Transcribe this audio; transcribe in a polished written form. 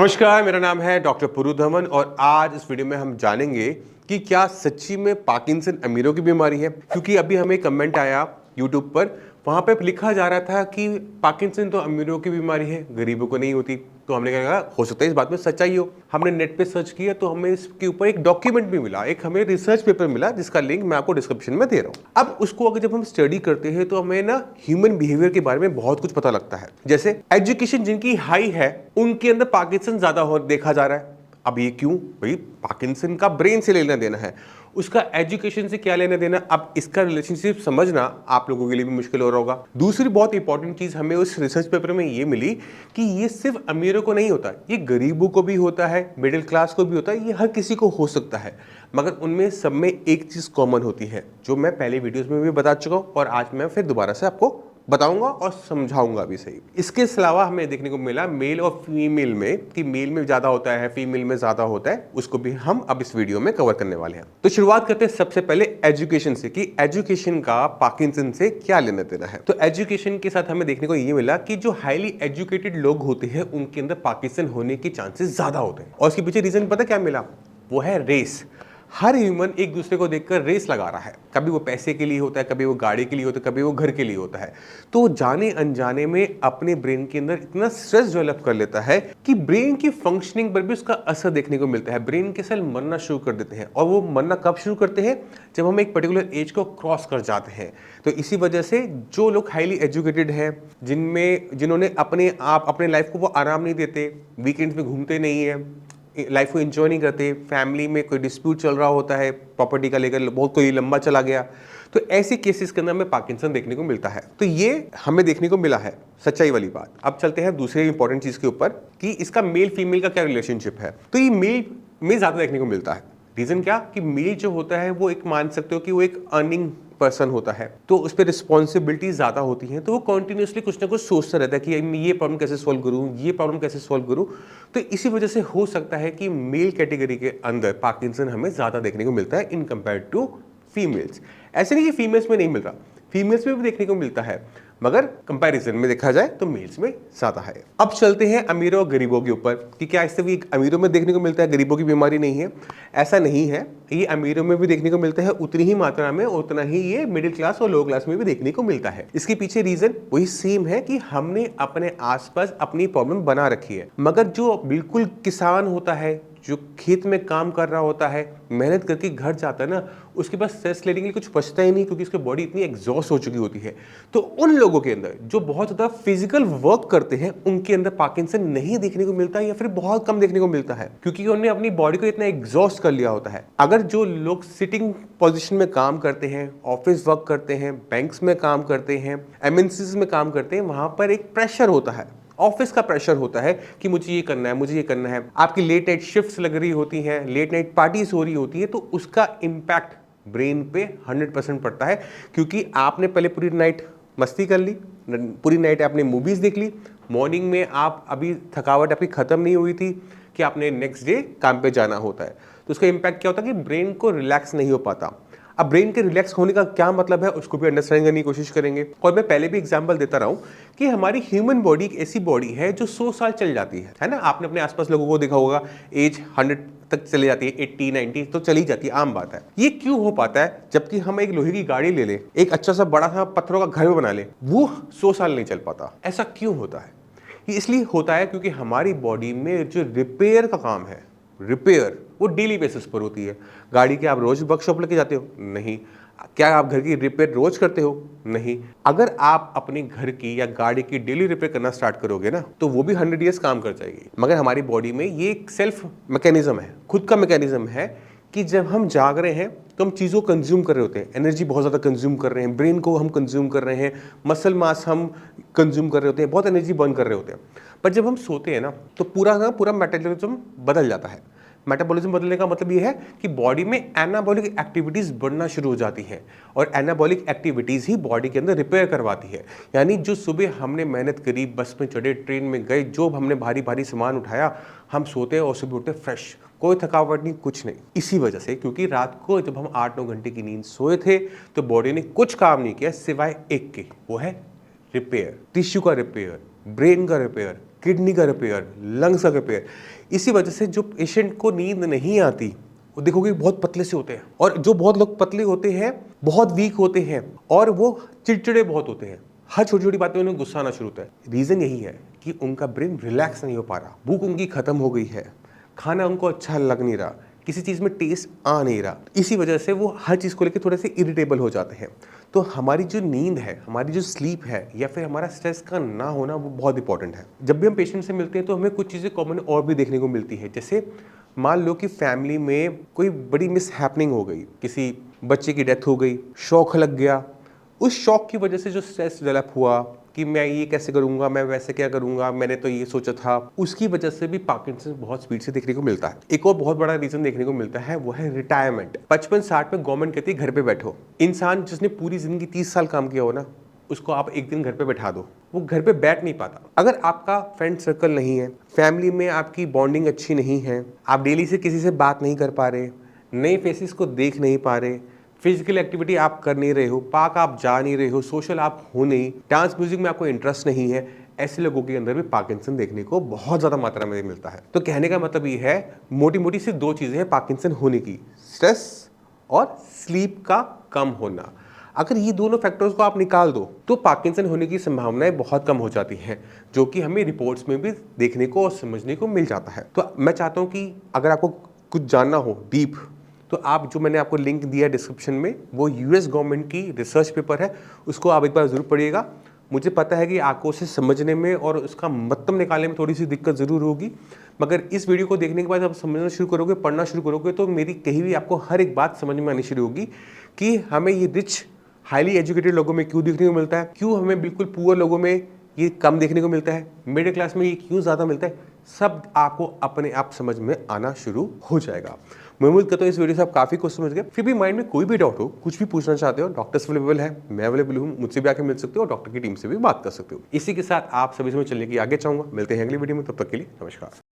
नमस्कार, मेरा नाम है डॉक्टर पुरु धमन और आज इस वीडियो में हम जानेंगे कि क्या सच्ची में पार्किंसन अमीरों की बीमारी है। क्योंकि अभी हमें कमेंट आया यूट्यूब पर, वहां पे लिखा जा रहा था कि पार्किंसन तो अमीरों की बीमारी है, गरीबों को नहीं होती। तो हमने कहा हो सकता है इस बात में सच्चाई हो। हमने नेट पे सर्च किया तो हमें इसके ऊपर एक डॉक्यूमेंट भी मिला, एक हमें रिसर्च पेपर मिला जिसका लिंक मैं आपको डिस्क्रिप्शन में दे रहा हूँ। अब उसको अगर जब हम स्टडी करते हैं तो हमें ना ह्यूमन बिहेवियर के बारे में बहुत कुछ पता लगता है। जैसे एजुकेशन जिनकी हाई है उनके अंदर पार्किंसन ज्यादा देखा जा रहा है। अब ये क्यों भाई? पार्किंसन का ब्रेन से लेना देना है, उसका एजुकेशन से क्या लेना देना। अब इसका रिलेशनशिप समझना आप लोगों के लिए भी मुश्किल हो रहा होगा। दूसरी बहुत इंपॉर्टेंट चीज हमें उस रिसर्च पेपर में ये मिली कि ये सिर्फ अमीरों को नहीं होता, ये गरीबों को भी होता है, मिडिल क्लास को भी होता है, ये हर किसी को हो सकता है। मगर उनमें सब में एक चीज कॉमन होती है जो मैं पहले वीडियोस में भी बता चुका हूं और आज मैं फिर दोबारा से आपको बताऊंगा और समझाऊंगा भी सही। इसके अलावा हमें देखने को मिला मेल और फीमेल में कि मेल में ज्यादा होता है, फीमेल में ज्यादा होता है। उसको भी हम अब इस वीडियो में कवर करने वाले हैं। तो शुरुआत करते हैं सबसे पहले एजुकेशन से कि एजुकेशन का पार्किंसन से क्या लेना देना है। तो एजुकेशन के साथ हमें देखने को ये मिला कि जो हाईली एजुकेटेड लोग होते हैं उनके अंदर पार्किंसन होने के चांसेस ज्यादा होते हैं। और इसके पीछे रीजन पता क्या मिला? वो है रेस। हर ह्यूमन एक दूसरे को देखकर रेस लगा रहा है। कभी वो पैसे के लिए होता है, कभी वो गाड़ी के लिए होता है, कभी वो घर के लिए होता है। तो जाने अनजाने में अपने ब्रेन के अंदर इतना स्ट्रेस डेवलप कर लेता है कि ब्रेन की फंक्शनिंग पर भी उसका असर देखने को मिलता है। ब्रेन के सेल मरना शुरू कर देते हैं। और वो मरना कब शुरू करते हैं? जब हम एक पर्टिकुलर एज को क्रॉस कर जाते हैं। तो इसी वजह से जो लोग हाईली एजुकेटेड हैं, जिन्होंने अपने लाइफ को वो आराम नहीं देते, वीकेंड्स में घूमते नहीं है, लाइफ को एंजॉय नहीं करते, फैमिली में कोई डिस्प्यूट चल रहा होता है प्रॉपर्टी का लेकर, बहुत कोई लंबा चला गया, तो ऐसे केसेस के अंदर हमें पार्किंसन देखने को मिलता है। तो ये हमें देखने को मिला है, सच्चाई वाली बात। अब चलते हैं दूसरे इंपॉर्टेंट चीज के ऊपर कि इसका मेल फीमेल का क्या रिलेशनशिप है। तो ये मेल में ज्यादा देखने को मिलता है। रीजन क्या कि मेल जो होता है वो एक मान सकते हो कि वो एक अर्निंग पर्सन होता है, तो उस पर रिस्पॉन्सिबिलिटी ज्यादा होती है। तो वो कॉन्टिन्यूसली कुछ ना कुछ सोचता रहता है कि मैं ये प्रॉब्लम कैसे सॉल्व करूं, ये प्रॉब्लम कैसे सॉल्व करूं। तो इसी वजह से हो सकता है कि मेल कैटेगरी के अंदर पार्किंसन हमें ज्यादा देखने को मिलता है इन कंपेयर टू फीमेल्स। ऐसे नहीं कि फीमेल्स में नहीं मिल रहा, फीमेल्स में भी देखने को मिलता है, मगर कंपैरिजन में देखा जाए तो मेल्स में ज्यादा है। अब चलते हैं अमीरों और गरीबों के ऊपर कि क्या इससे भी अमीरों में देखने को मिलता है, गरीबों की बीमारी नहीं है। ऐसा नहीं है, ये अमीरों में भी देखने को मिलता है उतनी ही मात्रा में, उतना ही ये मिडिल क्लास और लो क्लास में भी देखने को मिलता है। इसके पीछे रीजन वही सेम है कि हमने अपने आसपास अपनी प्रॉब्लम बना रखी है। मगर जो बिल्कुल किसान होता है, जो खेत में काम कर रहा होता है, मेहनत करके घर जाता है ना, उसके पास स्ट्रेस लेने के लिए कुछ बचता ही नहीं क्योंकि उसकी बॉडी इतनी एग्जॉस्ट हो चुकी होती है। तो उन लोगों के अंदर जो बहुत ज्यादा फिजिकल वर्क करते हैं उनके अंदर पार्किंसन नहीं देखने को मिलता है या फिर बहुत कम देखने को मिलता है, क्योंकि उन्होंने अपनी बॉडी को इतना एग्जॉस्ट कर लिया होता है। अगर जो लोग सिटिंग पोजीशन में काम करते हैं, ऑफिस वर्क करते हैं, बैंक्स में काम करते हैं, एमएनसीज में काम करते हैं, वहां पर एक प्रेशर होता है, ऑफिस का प्रेशर होता है कि मुझे ये करना है, मुझे ये करना है। आपकी लेट नाइट शिफ्ट्स लग रही होती हैं, लेट नाइट पार्टीज हो रही होती है, तो उसका इम्पैक्ट ब्रेन पे 100% पड़ता है। क्योंकि आपने पहले पूरी नाइट मस्ती कर ली, पूरी नाइट आपने मूवीज देख ली, मॉर्निंग में आप अभी थकावट आपकी खत्म नहीं हुई थी कि आपने नेक्स्ट डे काम पे जाना होता है। तो उसका इम्पैक्ट क्या होता है कि ब्रेन को रिलैक्स नहीं हो पाता। अब ब्रेन के रिलैक्स होने का क्या मतलब है उसको भी अंडरस्टैंड करने की कोशिश करेंगे। और मैं पहले भी एग्जांपल देता रहा हूं कि हमारी ह्यूमन बॉडी एक ऐसी बॉडी है जो 100 साल चल जाती है ना। आपने अपने आसपास लोगों को देखा होगा, एज 100 तक चली जाती है, 80 90 तो चली जाती है, आम बात है। ये क्यों हो पाता है? जबकि हम एक लोहे की गाड़ी ले ले, एक अच्छा सा बड़ा सा पत्थरों का घर बना ले, वो 100 साल नहीं चल पाता। ऐसा क्यों होता है? ये इसलिए होता है क्योंकि हमारी बॉडी में जो रिपेयर का काम है, रिपेयर वो डेली बेसिस पर होती है। गाड़ी के आप रोज वर्कशॉप लेके जाते हो? नहीं। क्या आप घर की रिपेयर रोज करते हो? नहीं। अगर आप अपने घर की या गाड़ी की डेली रिपेयर करना स्टार्ट करोगे ना, तो वो भी 100 ईयर्स काम कर जाएगी। मगर हमारी बॉडी में ये एक सेल्फ मैकेनिज्म है, खुद का मैकेनिज्म है कि जब हम जाग रहे हैं तो हम चीज़ों को कंज्यूम कर रहे होते हैं, एनर्जी बहुत ज़्यादा कंज्यूम कर रहे हैं, ब्रेन को हम कंज्यूम कर रहे हैं, मसल मास हम कंज्यूम कर रहे होते हैं, बहुत एनर्जी बर्न कर रहे होते हैं। पर जब हम सोते हैं ना तो पूरा मेटाबॉलिज्म बदल जाता है। मेटाबॉलिज्म बदलने का मतलब ये है कि बॉडी में एनाबॉलिक एक्टिविटीज बढ़ना शुरू हो जाती है और एनाबॉलिक एक्टिविटीज ही बॉडी के अंदर रिपेयर करवाती है। यानी जो सुबह हमने मेहनत करी, बस में चढ़े, ट्रेन में गए, जो हमने भारी भारी सामान उठाया, हम सोते हैं और सुबह उठते फ्रेश, कोई थकावट नहीं, कुछ नहीं। इसी वजह से क्योंकि रात को जब हम 8-9 घंटे की नींद सोए थे तो बॉडी ने कुछ काम नहीं किया सिवाय एक के, वो है रिपेयर, टिश्यू का रिपेयर, ब्रेन का रिपेयर, किडनी का रिपेयर, लंग्स का रिपेयर। इसी वजह से जो पेशेंट को नींद नहीं आती वो देखोगे बहुत पतले से होते हैं, और जो बहुत लोग पतले होते हैं बहुत वीक होते हैं और वो चिड़चिड़े बहुत होते हैं। हर छोटी छोटी बातें उन्हें गुस्सा आना शुरू होता है। रीजन यही है कि उनका ब्रेन रिलैक्स नहीं हो पा रहा, भूख उनकी खत्म हो गई है, खाना उनको अच्छा लग नहीं रहा, किसी चीज़ में टेस्ट आ नहीं रहा। इसी वजह से वो हर चीज़ को लेकर थोड़े से इरिटेबल हो जाते हैं। तो हमारी जो नींद है, हमारी जो स्लीप है, या फिर हमारा स्ट्रेस का ना होना, वो बहुत इंपॉर्टेंट है। जब भी हम पेशेंट से मिलते हैं तो हमें कुछ चीज़ें कॉमन और भी देखने को मिलती है। जैसे मान लो कि फैमिली में कोई बड़ी मिस हैपनिंग हो गई, किसी बच्चे की डेथ हो गई, शौक लग गया, उस शौक की वजह से जो स्ट्रेस डेवलप हुआ कि मैं ये कैसे करूंगा, मैं वैसे क्या करूंगा, मैंने तो ये सोचा था, उसकी वजह से भी पार्किंसन बहुत स्पीड से देखने को मिलता है। एक और बहुत बड़ा रीजन देखने को मिलता है वो है रिटायरमेंट। 55-60 में गवर्नमेंट कहती है घर पे बैठो। इंसान जिसने पूरी जिंदगी 30 साल काम किया हो ना, उसको आप एक दिन घर पे बैठा दो, वो घर पे बैठ नहीं पाता। अगर आपका फ्रेंड सर्कल नहीं है, फैमिली में आपकी बॉन्डिंग अच्छी नहीं है, आप डेली से किसी से बात नहीं कर पा रहे, नए फेसेस को देख नहीं पा रहे, फिजिकल एक्टिविटी आप कर नहीं रहे हो, पार्क आप जा नहीं रहे हो, सोशल आप हो नहीं, डांस म्यूजिक में आपको इंटरेस्ट नहीं है, ऐसे लोगों के अंदर भी पार्किंसन देखने को बहुत ज़्यादा मात्रा में मिलता है। तो कहने का मतलब ये है, मोटी मोटी सिर्फ 2 चीज़ें हैं पार्किंसन होने की, स्ट्रेस और स्लीप का कम होना। अगर ये दोनों फैक्टर्स को आप निकाल दो तो पार्किंसन होने की संभावनाएं बहुत कम हो जाती हैं, जो कि हमें रिपोर्ट्स में भी देखने को और समझने को मिल जाता है। तो मैं चाहता हूँ कि अगर आपको कुछ जानना हो डीप, तो आप जो मैंने आपको लिंक दिया डिस्क्रिप्शन में, वो यूएस गवर्नमेंट की रिसर्च पेपर है, उसको आप एक बार ज़रूर पढ़िएगा। मुझे पता है कि आपको उसे समझने में और उसका मतलब निकालने में थोड़ी सी दिक्कत ज़रूर होगी, मगर इस वीडियो को देखने के बाद आप समझना शुरू करोगे, पढ़ना शुरू करोगे, तो मेरी कही भी आपको हर एक बात समझ में आनी शुरू होगी कि हमें ये रिच हाईली एजुकेटेड लोगों में क्यों देखने को मिलता है, क्यों हमें बिल्कुल पुअर लोगों में ये कम देखने को मिलता है, मिडिल क्लास में ये क्यों ज़्यादा मिलता है। सब आपको अपने आप समझ में आना शुरू हो जाएगा। मैं उम्मीद करता हूँ इस वीडियो से आप काफ़ी कुछ समझ गए। फिर भी माइंड में कोई भी डाउट हो, कुछ भी पूछना चाहते हो, डॉक्टर्स अवेलेबल है, मैं अवेलेबल हूँ, मुझसे भी आके मिल सकते हो और डॉक्टर की टीम से भी बात कर सकते हो। इसी के साथ आप सभी से मैं चलने की आगे चाहूँगा। मिलते हैं अगली वीडियो में, तब तक के लिए नमस्कार।